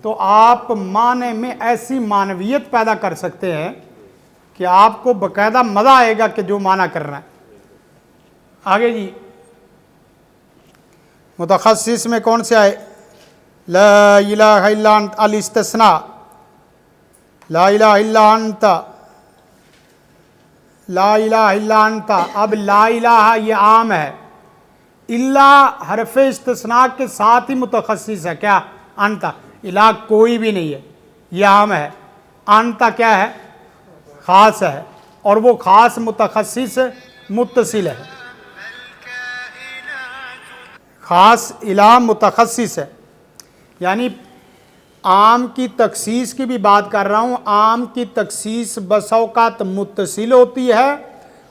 تو آپ معنی میں ایسی معنویت پیدا کر سکتے ہیں کہ آپ کو باقاعدہ مزہ آئے گا کہ جو معنی کر رہا ہے۔ آگے جی متخصص میں کون سے آئے؟ لا الہ الا انت الاستثناء، لا الہ الا انت، لا الہ الا انت. اب لا الہ یہ عام ہے، الا حرف استثناء کے ساتھ ہی متخصص ہے. کیا؟ انت. الہ کوئی بھی نہیں ہے، یہ عام ہے. انت کیا ہے؟ خاص ہے، اور وہ خاص متخصص متصل ہے. خاص الہ متخصص ہے، یعنی عام کی تخصیص کی بھی بات کر رہا ہوں. عام کی تخصیص بس اوقات متصل ہوتی ہے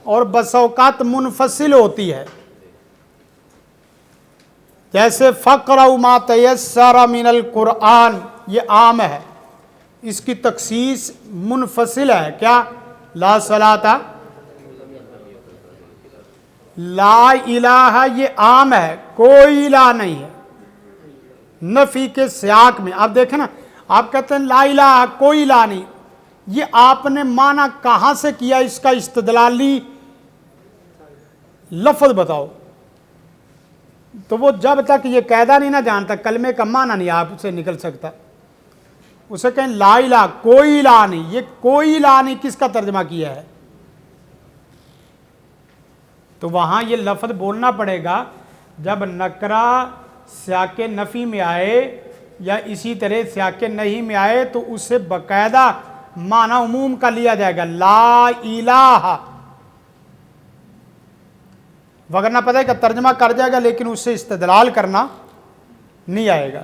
اور بس اوقات منفصل ہوتی ہے. جیسے فَقْرَؤْا مَا تَيَسَّرَ مِنَ الْقُرْآنِ، یہ عام ہے، اس کی تخصیص منفصل ہے. کیا؟ لا صلاۃ. لا الہ یہ عام ہے، کوئی الہ نہیں ہے نفی کے سیاق میں. آپ دیکھیں نا، آپ کہتے ہیں لا الہ کوئی الہ نہیں، یہ آپ نے معنی کہاں سے کیا؟ اس کا استدلالی لفظ بتاؤ. تو وہ جب تک یہ قاعدہ نہیں نہ جانتا، کلمے کا معنی نہیں آپ سے نکل سکتا. اسے کہیں لا الہ کوئی الہ نہیں، یہ کوئی الہ نہیں کس کا ترجمہ کیا ہے؟ تو وہاں یہ لفظ بولنا پڑے گا جب نکرہ سیاق نفی میں آئے یا اسی طرح سیاق نہیں میں آئے تو اس سے باقاعدہ معنی عموم کا لیا جائے گا، لا الہ. وگرنہ پتہ ہے کہ ترجمہ کر جائے گا لیکن اس سے استدلال کرنا نہیں آئے گا.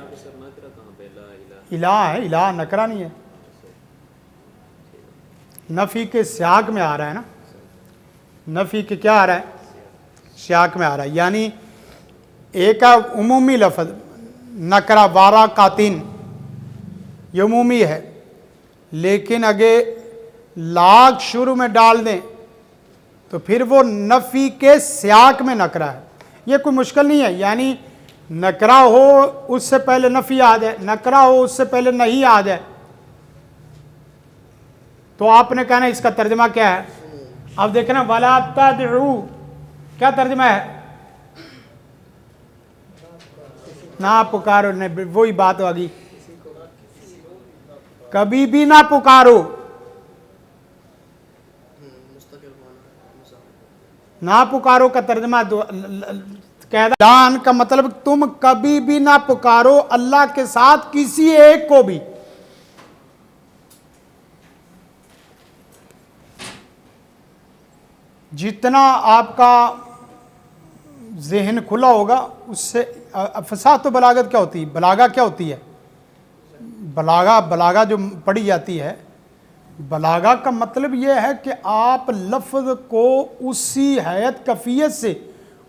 الہ ہے، الہ نکرہ نہیں ہے، نفی کے سیاق میں آ رہا ہے نا. نفی کے کیا آ رہا ہے؟ سیاق میں آ رہا ہے. یعنی ایک عمومی لفظ نکرہ وارا قاتین، یہ عمومی ہے، لیکن اگر لاگ شروع میں ڈال دیں تو پھر وہ نفی کے سیاق میں نکرہ ہے. یہ کوئی مشکل نہیں ہے، یعنی نکرہ ہو اس سے پہلے نفی آ جائے، نکرہ ہو اس سے پہلے نہیں آ جائے، تو آپ نے کہنا اس کا ترجمہ کیا ہے؟ اب دیکھنا وَلَا تَدْعُوا کیا ترجمہ ہے؟ نہ پکارو. وہی بات ہوگی، کبھی بھی نہ پکارو. نہ پکارو کا ترجمہ دان کا مطلب تم کبھی بھی نہ پکارو اللہ کے ساتھ کسی ایک کو بھی. جتنا آپ کا ذہن کھلا ہوگا اس سے فصاحت و بلاغت کیا ہوتی ہے؟ بلاغہ کیا ہوتی ہے؟ بلاغہ جو پڑھی جاتی ہے، بلاغہ کا مطلب یہ ہے کہ آپ لفظ کو اسی حیت کیفیت سے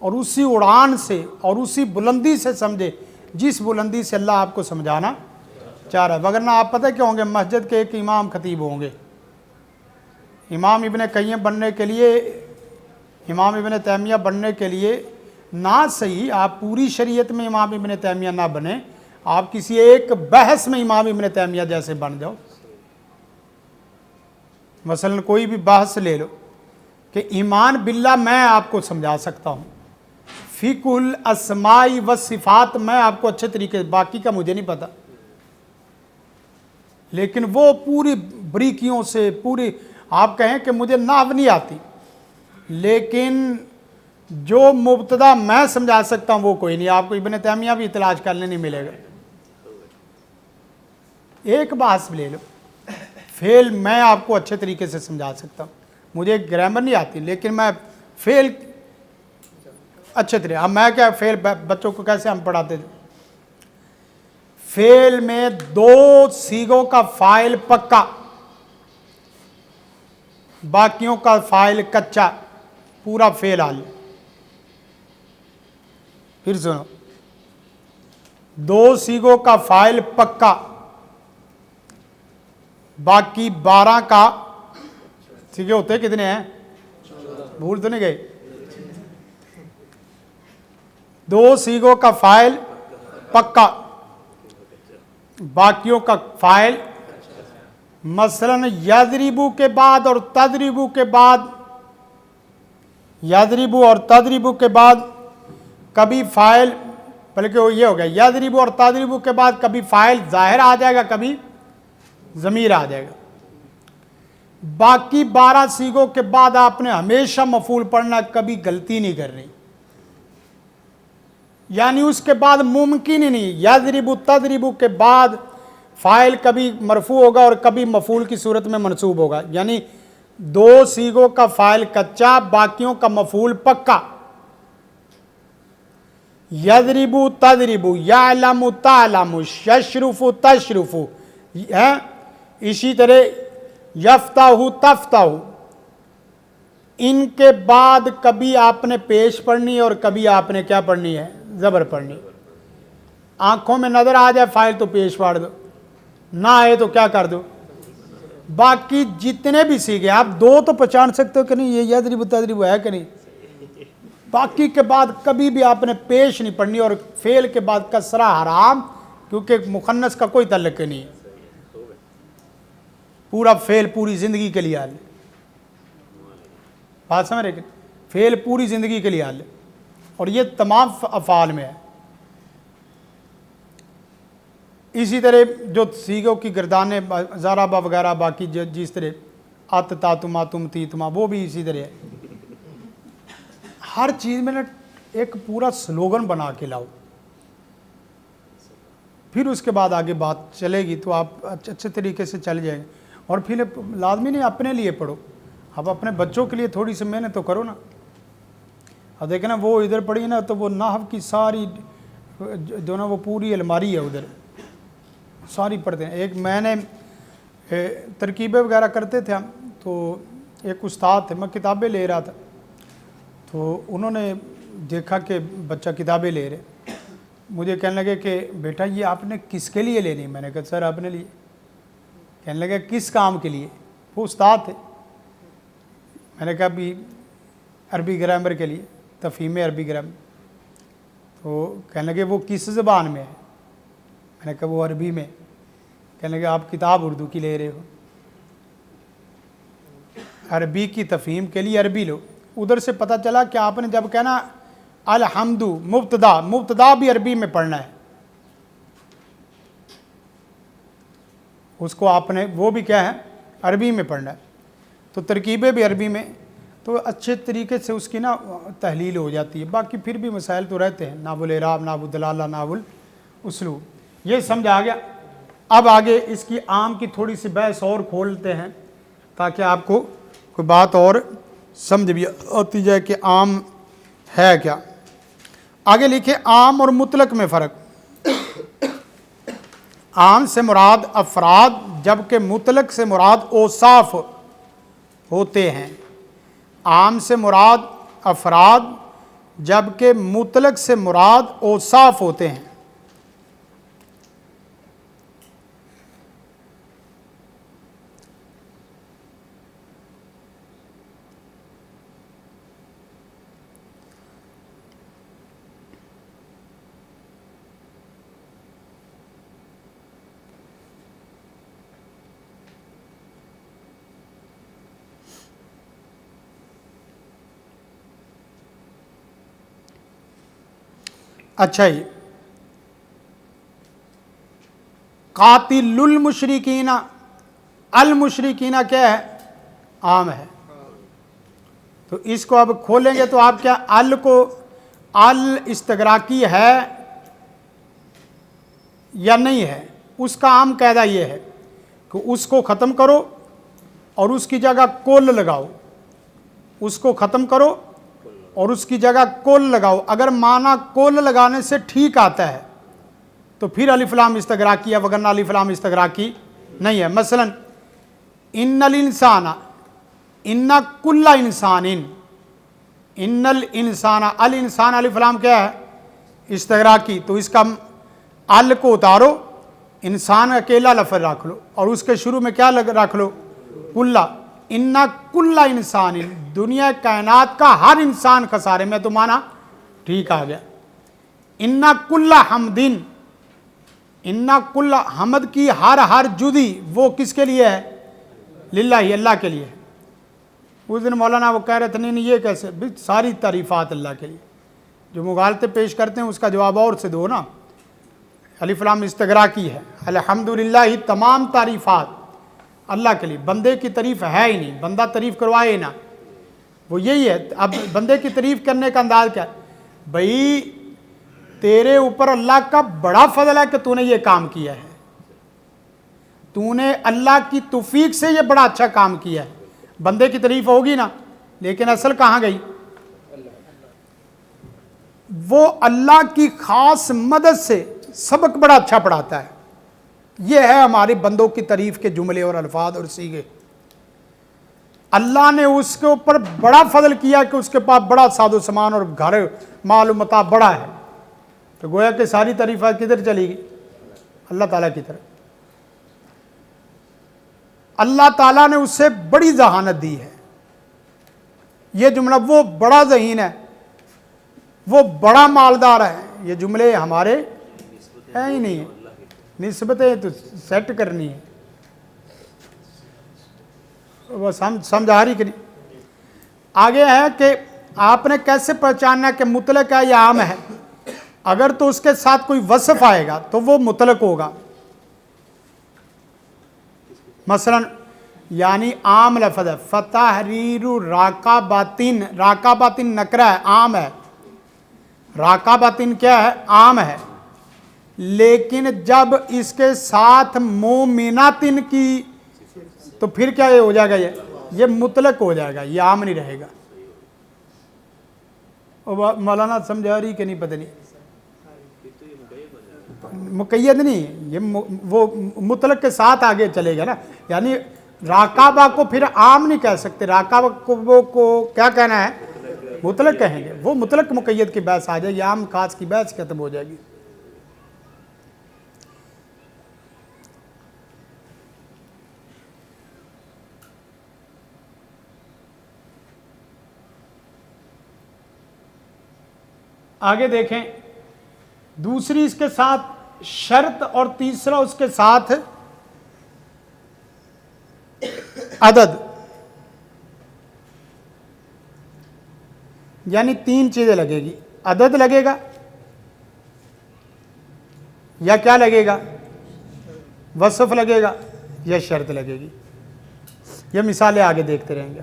اور اسی اڑان سے اور اسی بلندی سے سمجھے جس بلندی سے اللہ آپ کو سمجھانا چاہ رہا ہے. وگرنہ آپ پتہ کیا ہوں گے؟ مسجد کے ایک امام خطیب ہوں گے. امام ابن قیم بننے کے لیے، امام ابن تیمیہ بننے کے لیے نہ صحیح آپ پوری شریعت میں امام ابن تیمیہ نہ بنے، آپ کسی ایک بحث میں امام ابن تیمیہ جیسے بن جاؤ. مثلا کوئی بھی بحث لے لو کہ ایمان باللہ میں آپ کو سمجھا سکتا ہوں، فقہ الاسماء والصفات میں آپ کو اچھے طریقے، باقی کا مجھے نہیں پتا، لیکن وہ پوری بریکیوں سے پوری آپ کہیں کہ مجھے نحو نہیں آتی، لیکن جو مبتدا میں سمجھا سکتا ہوں وہ کوئی نہیں. آپ کو ابن تیمیہ بھی تلاش کرنے نہیں ملے گا. ایک بحث لے لو، فعل میں آپ کو اچھے طریقے سے سمجھا سکتا ہوں، مجھے گرامر نہیں آتی لیکن میں فعل اچھے طریقے. اب میں کیا فعل بچوں کو کیسے ہم پڑھاتے تھے؟ فعل میں دو صیغوں کا فاعل پکا، باقیوں کا فاعل کچا، پورا فعل حال. پھر سنو، دو صیغوں کا فاعل پکا، باقی 12 کا صیغے ہوتے کتنے ہیں؟ بھول تو نہیں گئے؟ دو صیغوں کا فاعل پکا، باقیوں کا فاعل. مثلا یضربو کے بعد اور تضربو کے بعد یضربو اور تضربو کے بعد کبھی فاعل، بلکہ وہ یہ ہو گیا یضربو اور تضربو کے بعد کبھی فاعل ظاہر آ جائے گا، کبھی ضمیر آ جائے گا۔ باقی 12 سیغوں کے بعد آپ نے ہمیشہ مفعول پڑھنا، کبھی غلطی نہیں کرنی، یعنی اس کے بعد ممکن ہی نہیں یضربو تضربو کے بعد فاعل کبھی مرفوع ہوگا اور کبھی مفعول کی صورت میں منصوب ہوگا، یعنی 2 سیغوں کا فاعل کچا، باقیوں کا مفعول پکا۔ یضربو تضربو، یعلم تعلم، یشرف تشرف، اسی طرح یفتح تفتح، ان کے بعد کبھی آپ نے پیش پڑھنی ہے اور کبھی آپ نے کیا پڑھنی ہے؟ زبر پڑھنی۔ آنکھوں میں نظر آ جائے فاعل تو پیش پڑھ دو، نہ آئے تو کیا کر دو؟ باقی جتنے بھی سیکھے آپ 2 تو پہچان سکتے ہو کہ نہیں یہ یضرب تضرب ہے کہ نہیں، باقی کے بعد کبھی بھی آپ نے پیش نہیں پڑھنی، اور فعل کے بعد کسرہ حرام، کیونکہ مخنث کا کوئی تعلق نہیں ہے، پورا فعل پوری زندگی کے لیے حال ہے، بات سمجھ رہے کہ فعل پوری زندگی کے لیے حال ہے، اور یہ تمام افعال میں ہے۔ اسی طرح جو سیغوں کی گردانیں ضربہ وغیرہ باقی جس طرح ات تاتما تم تیتما، وہ بھی اسی طرح ہے۔ ہر چیز میں ایک پورا سلوگن بنا کے لاؤ، پھر اس کے بعد آگے بات چلے گی تو آپ اچھے طریقے سے چل جائیں گے۔ اور پھر لازمی نہیں اپنے لیے پڑھو، اب اپنے بچوں کے لیے تھوڑی سی محنت تو کرو نا۔ اب دیکھیں نا وہ ادھر پڑھی نا تو وہ نحو کی ساری جو نا وہ پوری الماری ہے ادھر ساری پڑھتے ہیں۔ ایک میں نے ترکیبیں وغیرہ کرتے تھے ہم، تو ایک استاد تھے، میں کتابیں لے رہا تھا تو انہوں نے دیکھا کہ بچہ کتابیں لے رہے، مجھے کہنے لگے کہ بیٹا یہ آپ نے کس کے لیے لینی؟ میں نے کہا سر اپنے لیے۔ کہنے لگے کس کام کے لیے؟ وہ استاد تھے۔ میں نے کہا بھی عربی گرامر کے لیے، تفہیم عربی گرامر۔ تو کہنے لگے وہ کس زبان میں ہے؟ میں نے کہا وہ عربی میں۔ کہنے لگے آپ کتاب اردو کی لے رہے ہو، عربی کی تفہیم کے لیے عربی لو۔ ادھر سے پتہ چلا کہ آپ نے جب کہنا الحمد مبتدا، مبتدا بھی عربی میں پڑھنا ہے، اس کو آپ نے وہ بھی کیا ہے عربی میں پڑھنا ہے، تو ترکیبیں بھی عربی میں، تو اچھے طریقے سے اس کی نا تحلیل ہو جاتی ہے۔ باقی پھر بھی مسائل تو رہتے ہیں، نحو الاعراب، نحو الدلالہ، نحو الاسلوب، یہ سمجھ آ گیا۔ اب آگے اس کی عام کی تھوڑی سی بحث اور کھولتے ہیں تاکہ آپ کو کوئی بات اور سمجھ بھی آتی جائے کہ عام ہے کیا۔ آگے لکھے عام اور مطلق میں فرق۔ عام سے مراد افراد جبکہ مطلق سے مراد اوصاف ہوتے ہیں۔ عام سے مراد افراد جبکہ مطلق سے مراد اوصاف ہوتے ہیں۔ اچھا جی، قاتل المشرکین، المشرکین کیا ہے؟ عام ہے۔ تو اس کو اب کھولیں گے تو آپ کیا ال کو ال استغراقی ہے یا نہیں ہے؟ اس کا عام قاعدہ یہ ہے کہ اس کو ختم کرو اور اس کی جگہ کل لگاؤ، اس کو ختم کرو اور اس کی جگہ کل لگاؤ۔ اگر معنی کل لگانے سے ٹھیک آتا ہے تو پھر الف لام استغراقی ہے، وگرنہ الف لام استغراقی نہیں ہے۔ مثلا ان الانسان، ان کل انسان، ان الانسان، الانسان الف لام کیا ہے؟ استغراقی، تو اس کا ال کو اتارو، انسان اکیلا لفظ رکھ لو اور اس کے شروع میں کیا رکھ لو؟ کلا۔ ان کل انسان، دنیا کائنات کا ہر انسان خسارے میں، تو مانا ٹھیک آ گیا۔ ان کل حمدن، ان کل حمد کی ہر جزی وہ کس کے لیے ہے؟ للہ، اللہ کے لیے۔ اس دن مولانا وہ کہہ رہے تھے نہیں یہ کیسے، بھی ساری تعریفات اللہ کے لیے، جو مغالطے پیش کرتے ہیں اس کا جواب اور سے دو نا، الف لام استغراقی ہے، الحمدللہ ہی تمام تعریفات اللہ کے لیے، بندے کی تعریف ہے ہی نہیں، بندہ تعریف کروائے نا، وہ یہی ہے۔ اب بندے کی تعریف کرنے کا انداز کیا ہے؟ بھائی تیرے اوپر اللہ کا بڑا فضل ہے کہ تو نے یہ کام کیا ہے، تو نے اللہ کی توفیق سے یہ بڑا اچھا کام کیا ہے، بندے کی تعریف ہوگی نا، لیکن اصل کہاں گئی؟ وہ اللہ کی خاص مدد سے سبق بڑا اچھا پڑھاتا ہے۔ یہ ہے ہمارے بندوں کی تعریف کے جملے اور الفاظ اور سیغے۔ اللہ نے اس کے اوپر بڑا فضل کیا کہ اس کے پاس بڑا ساز و سامان اور گھر مال و متاع بڑا ہے، تو گویا کہ ساری تعریفات کدھر چلی گئی؟ اللہ تعالیٰ کی طرف۔ اللہ تعالیٰ نے اس سے بڑی ذہانت دی ہے۔ یہ جملہ وہ بڑا ذہین ہے، وہ بڑا مالدار ہے، یہ جملے ہمارے ہیں ہی نہیں ہیں، نسبتیں تو سیٹ کرنی ہے، وہ سمجھ آ رہی کہ نہیں؟ آگے ہے کہ آپ نے کیسے پہچاننا کہ مطلق ہے یا عام ہے؟ اگر تو اس کے ساتھ کوئی وصف آئے گا تو وہ مطلق ہوگا، مثلا یعنی عام لفظ ہے، فتحریر راقباتن، راقباتن نکرہ ہے، عام ہے، راقباتن کیا ہے؟ عام ہے، لیکن جب اس کے ساتھ مومناتن کی تو پھر کیا یہ ہو جائے گا؟ یہ مطلق ہو جائے گا، یہ عام نہیں رہے گا۔ مولانا سمجھا رہی کہ نہیں؟ پتہ نہیں، مقید نہیں، یہ وہ مطلق کے ساتھ آگے چلے گا نا، یعنی راقبہ کو پھر عام نہیں کہہ سکتے، راقبہ کو کیا کہنا ہے؟ مطلق کہیں گے، وہ مطلق مقید کی بحث آ جائے گی، عام خاص کی بحث ختم ہو جائے گی۔ آگے دیکھیں، دوسری اس کے ساتھ شرط اور تیسرا اس کے ساتھ عدد، یعنی تین چیزیں لگے گی، عدد لگے گا یا کیا لگے گا؟ وصف لگے گا یا شرط لگے گی۔ یہ مثالیں آگے دیکھتے رہیں گے۔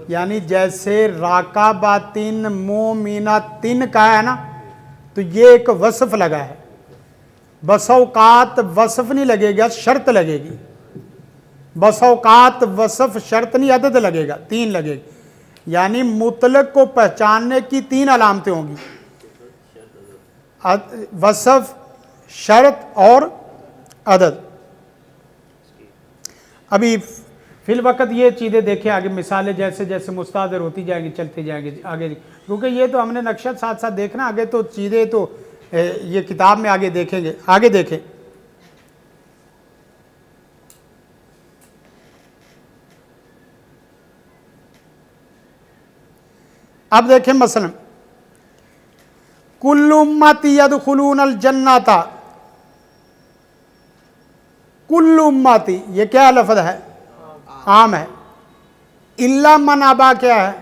یعنی جیسے راقباتن مومناتن کا ہے نا، تو یہ ایک وصف لگا ہے، بس اوقات وصف نہیں لگے گا، شرط لگے گی، بس اوقات وصف شرط نہیں، عدد لگے گا، تین لگے گی، یعنی مطلق کو پہچاننے کی تین علامتیں ہوں گی، وصف، شرط اور عدد۔ ابھی فی الوقت یہ چیزیں دیکھیں، آگے مثالیں جیسے جیسے مستحضر ہوتی جائیں گی چلتے جائیں گے آگے، کیونکہ یہ تو ہم نے نقشہ ساتھ ساتھ دیکھنا، آگے تو چیزیں تو یہ کتاب میں آگے دیکھیں گے۔ آگے دیکھیں، اب دیکھیں مثلا کل امتی یدخلون الجنۃ، کل امتی یہ کیا لفظ ہے؟ عام ہے، الا من ابا کیا ہے؟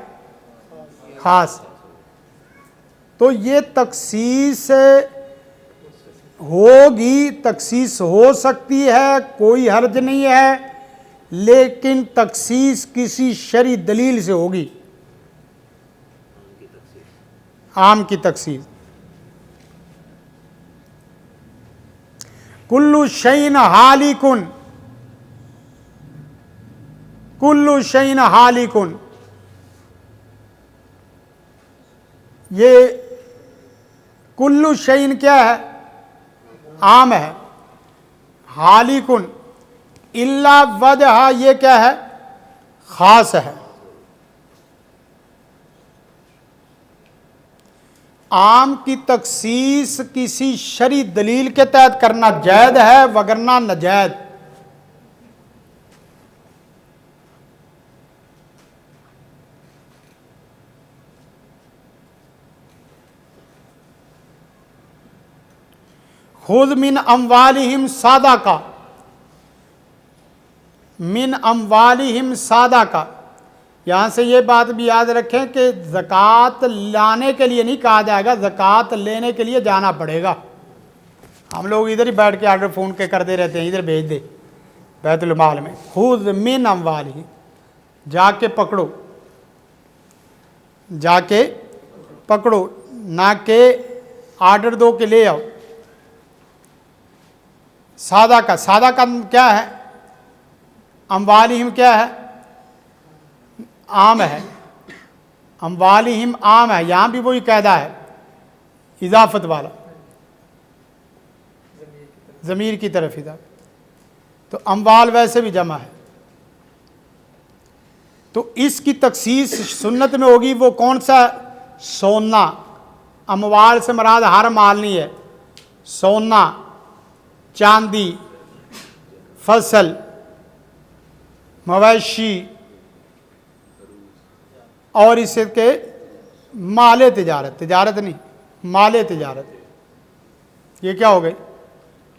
خاص۔ تو یہ تخصیص ہوگی، تخصیص ہو سکتی ہے، کوئی حرج نہیں ہے، لیکن تخصیص کسی شرعی دلیل سے ہوگی، عام کی تخصیص۔ کل شیء ہالک، کل شیء ہالک، یہ کل شیء کیا ہے؟ عام ہے، ہالک الا وجہ یہ کیا ہے؟ خاص ہے۔ عام کی تخصیص کسی شرعی دلیل کے تحت کرنا جائز ہے، وگرنہ ناجائز۔ خذ من اموالہم صدقہ، من اموالہم صدقہ، یہاں سے یہ بات بھی یاد رکھیں کہ زکوٰۃ لانے کے لیے نہیں کہا جائے گا، زکوٰۃ لینے کے لیے جانا پڑے گا۔ ہم لوگ ادھر ہی بیٹھ کے آرڈر فون کے کرتے رہتے ہیں، ادھر بھیج دے بیت المال میں، خذ من اموالہم، جا کے پکڑو، جا کے پکڑو، نہ کہ آرڈر دو کہ لے آؤ۔ سادہ کا کیا ہے؟ اموالہم کیا ہے؟ عام ہے، اموالہم عام ہے، یہاں بھی وہی قاعدہ ہے اضافت والا، ضمیر کی طرف اضافت، تو اموال ویسے بھی جمع ہے، تو اس کی تخصیص سنت میں ہوگی۔ وہ کون سا؟ سونا۔ اموال سے مراد ہر مال نہیں ہے، سونا، چاندی، فصل، مویشی اور اس کے مال تجارت نہیں، مال تجارت، یہ کیا ہو گئی؟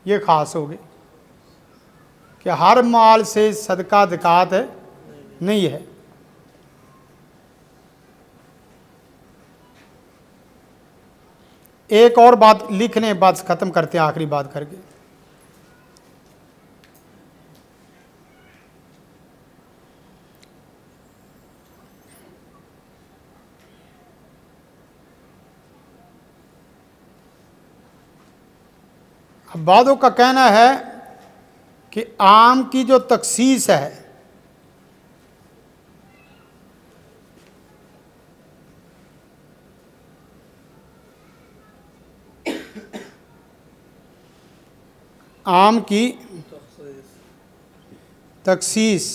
یہ خاص ہو گئی کہ ہر مال سے صدقہ زکوٰۃ نہیں ہے۔ ایک اور بات لکھنے بات ختم کرتے ہیں، آخری بات کر کے۔ اب بعضوں کا کہنا ہے کہ عام کی جو تخصیص ہے عام کی تخصیص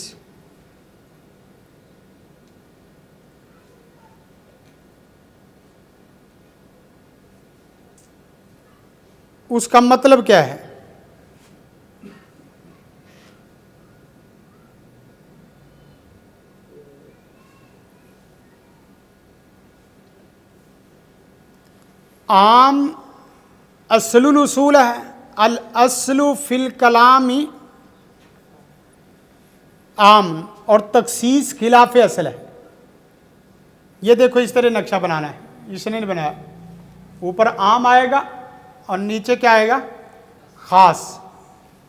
اس کا مطلب کیا ہے؟ عام اصل الاصول ہے، الاصل فی الکلام عام، اور تخصیص خلاف اصل ہے۔ یہ دیکھو اس طرح نقشہ بنانا ہے، اس نے نہیں بنایا، اوپر عام آئے گا اور نیچے کیا آئے گا؟ خاص۔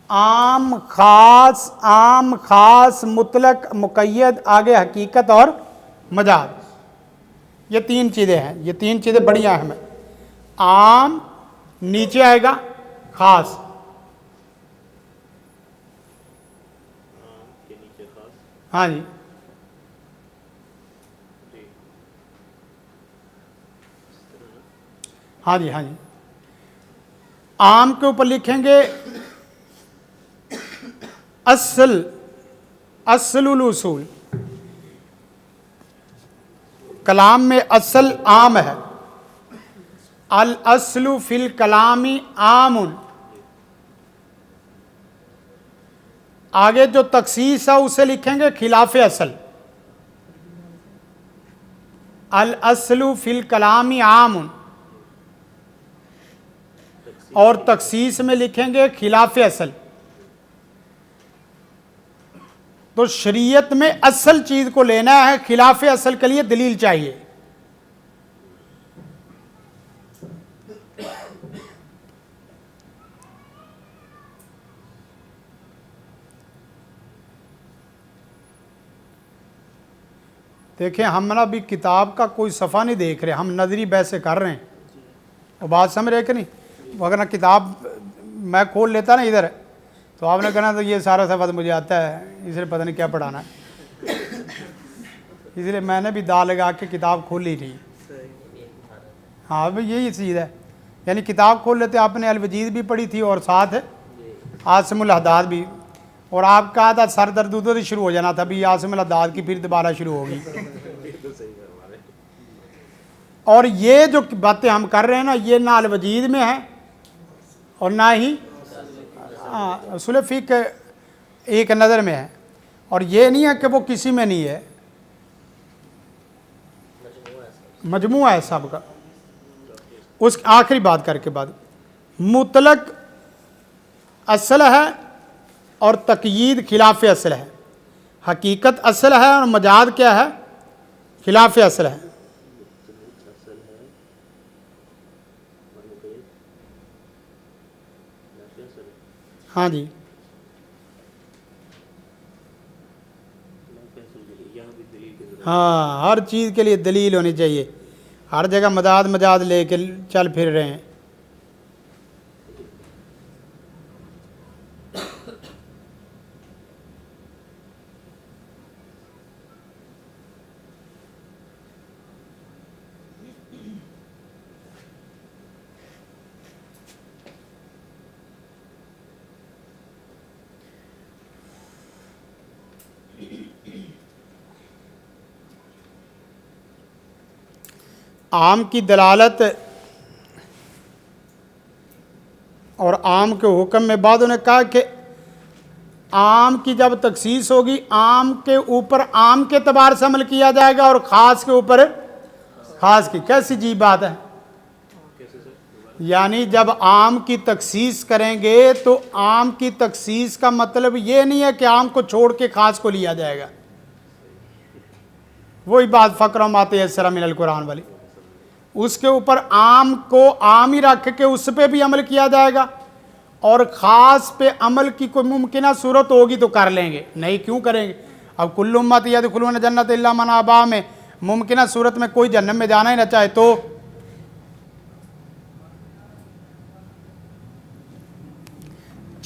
عام خاص، عام خاص، مطلق مقید، آگے حقیقت اور مجاز، یہ تین چیزیں ہیں، یہ تین چیزیں بڑی اہم ہیں۔ عام، نیچے آئے گا خاص، ہاں جی، ہاں جی، ہاں جی، عام کے اوپر لکھیں گے اصل الاصول، کلام میں اصل عام ہے، الاصل فی الکلام عام، آگے جو تخصیص ہے اسے لکھیں گے خلاف اصل، الاصل فی الکلام عام، اور تخصیص میں لکھیں گے خلاف اصل۔ تو شریعت میں اصل چیز کو لینا ہے، خلاف اصل کے لیے دلیل چاہیے۔ دیکھیں ہم نا بھی کتاب کا کوئی صفحہ نہیں دیکھ رہے، ہم نظری بحثیں کر رہے ہیں، وہ بات سمجھ رہے کہ نہیں؟ اگر کتاب میں کھول لیتا نا ادھر، تو آپ نے کہنا تو یہ سارا صفحہ تو مجھے آتا ہے، اس لیے پتہ نہیں کیا پڑھانا ہے، اس لیے میں نے بھی دا لگا کے کتاب کھولی نہیں۔ ہاں بھئی یہی چیز ہے، یعنی کتاب کھول لیتے، آپ نے الوجیز بھی پڑھی تھی اور ساتھ عاصم الاحداث بھی، اور آپ کہا تھا سر درد ادھر ہی شروع ہو جانا تھا، بھی عاصم الاحداث کی پھر دوبارہ شروع ہوگی۔ اور یہ جو باتیں ہم کر رہے ہیں نا، یہ نہ الوجیز میں ہے اور نہ ہی اصول فقہ ایک نظر میں ہے، اور یہ نہیں ہے کہ وہ کسی میں نہیں ہے، مجموعہ ہے سب کا۔ اس آخری بات کر کے بعد، مطلق اصل ہے اور تقیید خلاف اصل ہے، حقیقت اصل ہے اور مجاز کیا ہے؟ خلاف اصل ہے. ہاں جی ہاں، ہر چیز کے لیے دلیل ہونی چاہیے. ہر جگہ مجاز لے کے چل پھر رہے ہیں. عام کی دلالت اور عام کے حکم میں بعضوں نے کہا کہ عام کی جب تخصیص ہوگی عام کے اوپر عام کے اعتبار سے عمل کیا جائے گا اور خاص کے اوپر خاص کی. کیسی عجیب بات ہے. یعنی جب عام کی تخصیص کریں گے تو عام کی تخصیص کا مطلب یہ نہیں ہے کہ عام کو چھوڑ کے خاص کو لیا جائے گا. وہی بات فقرہ مات یسر من القرآن والی. اس کے اوپر عام کو عام ہی رکھ کے اس پہ بھی عمل کیا جائے گا اور خاص پہ عمل کی کوئی ممکنہ صورت ہوگی تو کر لیں گے. نہیں کیوں کریں گے؟ اب کل امت یدخلون جنت الا من ابا میں ممکنہ صورت میں کوئی جہنم میں جانا ہی نہ چاہے تو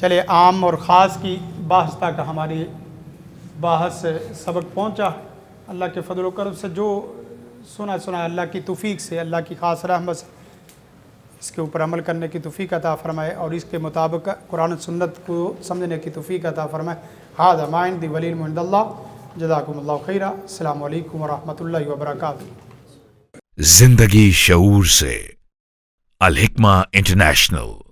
چلے عام اور خاص کی بحث تک ہماری بحث سبق پہنچا. اللہ کے فضل و کرم سے جو سنا اللہ کی توفیق سے، اللہ کی خاص رحمت سے اس کے اوپر عمل کرنے کی توفیق عطا فرمائے اور اس کے مطابق قرآن و سنت کو سمجھنے کی توفیق عطا فرمائے. ھذا ما عندی والعلم عند اللہ. جزاکم اللہ خیرا. السلام علیکم ورحمۃ اللہ وبرکاتہ. زندگی شعور سے، الحکمہ انٹرنیشنل.